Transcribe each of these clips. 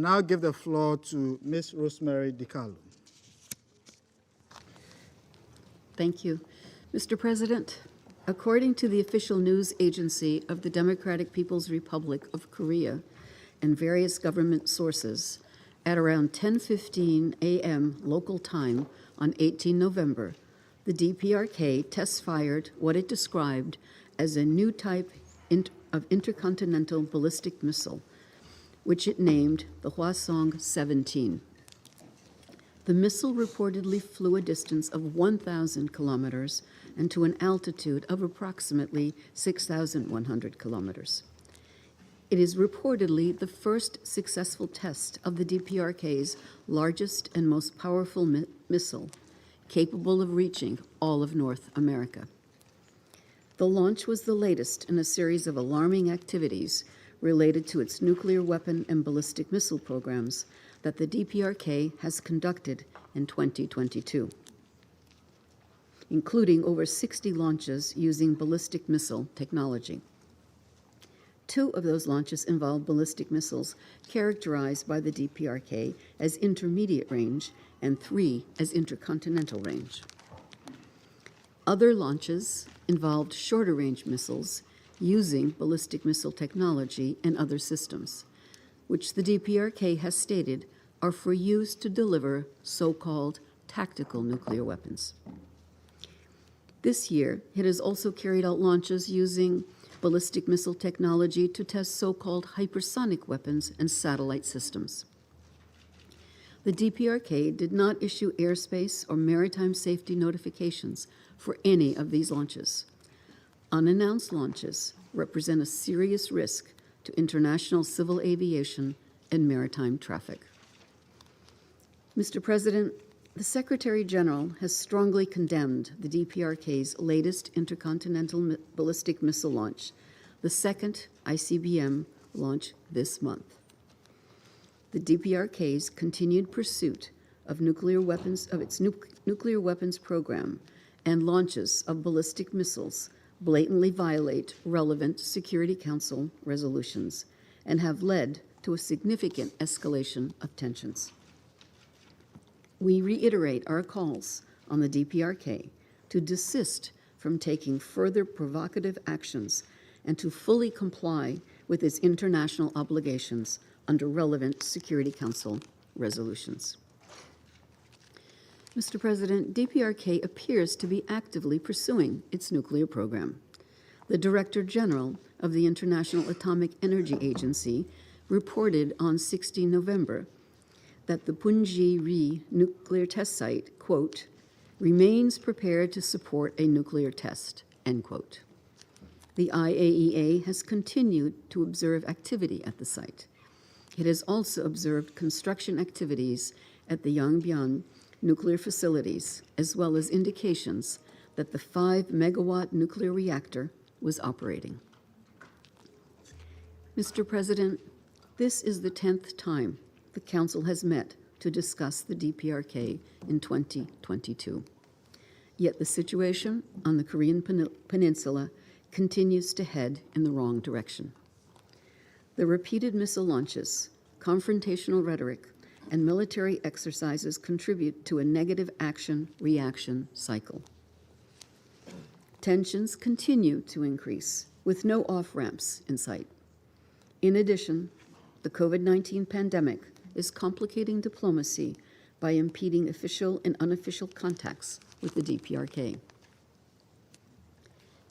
now give the floor to Ms. Rosemary DiCarlo. Thank you. Mr. President, according to the official news agency of the Democratic People's Republic of Korea and various government sources, at around 10:15 a.m. local time on 18 November, the DPRK test-fired what it described as a new type of intercontinental ballistic missile, which it named the Hwasong-17. The missile reportedly flew a distance of 1,000 kilometers and to an altitude of approximately 6,100 kilometers. It is reportedly the first successful test of the DPRK's largest and most powerful missile, capable of reaching all of North America. The launch was the latest in a series of alarming activities related to its nuclear weapon and ballistic missile programs that the DPRK has conducted in 2022, including over 60 launches using ballistic missile technology. 2 of those launches involved ballistic missiles characterized by the DPRK as intermediate range and 3 as intercontinental range. Other launches involved shorter range missiles using ballistic missile technology and other systems, which the DPRK has stated are for use to deliver so-called tactical nuclear weapons. This year, it has also carried out launches using ballistic missile technology to test so-called hypersonic weapons and satellite systems. The DPRK did not issue airspace or maritime safety notifications for any of these launches. Unannounced launches represent a serious risk to international civil aviation and maritime traffic. Mr. President, the Secretary General has strongly condemned the DPRK's latest intercontinental ballistic missile launch, the second ICBM launch this month. The DPRK's continued pursuit of nuclear weapons, of its nuclear weapons program and launches of ballistic missiles blatantly violate relevant Security Council resolutions and have led to a significant escalation of tensions. We reiterate our calls on the DPRK to desist from taking further provocative actions and to fully comply with its international obligations under relevant Security Council resolutions. Mr. President, DPRK appears to be actively pursuing its nuclear program. The Director General of the International Atomic Energy Agency reported on 16 November that the Punji-ri nuclear test site, quote, remains prepared to support a nuclear test, end quote. The IAEA has continued to observe activity at the site. It has also observed construction activities at the Yongbyon nuclear facilities, as well as indications that the 5-megawatt nuclear reactor was operating. Mr. President, this is the 10th time the Council has met to discuss the DPRK in 2022. Yet the situation on the Korean Peninsula continues to head in the wrong direction. The repeated missile launches, confrontational rhetoric, and military exercises contribute to a negative action-reaction cycle. Tensions continue to increase, with no off-ramps in sight. In addition, the COVID-19 pandemic is complicating diplomacy by impeding official and unofficial contacts with the DPRK.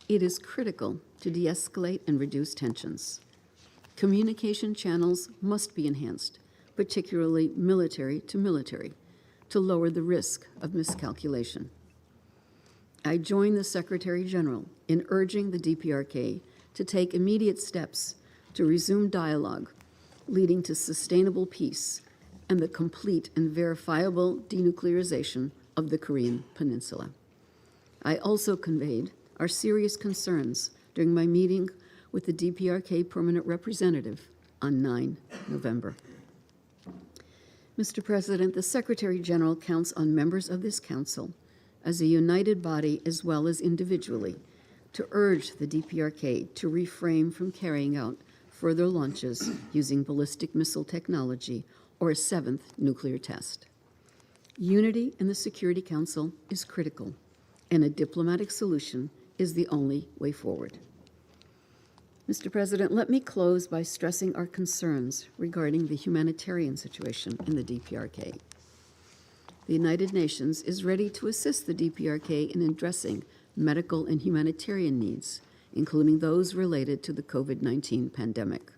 It is critical to de-escalate and reduce tensions. Communication channels must be enhanced, particularly military to military, to lower the risk of miscalculation. I join the Secretary General in urging the DPRK to take immediate steps to resume dialogue leading to sustainable peace and the complete and verifiable denuclearization of the Korean Peninsula. I also conveyed our serious concerns during my meeting with the DPRK permanent representative on 9 November. Mr. President, the Secretary General counts on members of this Council as a united body as well as individually to urge the DPRK to refrain from carrying out further launches using ballistic missile technology or a seventh nuclear test. Unity in the Security Council is critical, and a diplomatic solution is the only way forward. Mr. President, let me close by stressing our concerns regarding the humanitarian situation in the DPRK. The United Nations is ready to assist the DPRK in addressing medical and humanitarian needs, including those related to the COVID-19 pandemic.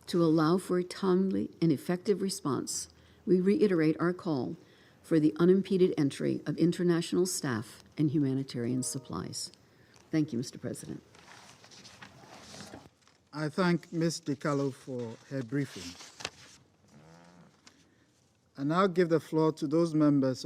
To allow for a timely and effective response, we reiterate our call for the unimpeded entry of international staff and humanitarian supplies. Thank you, Mr. President. I thank Ms. DiCarlo for her briefing. I now give the floor to those members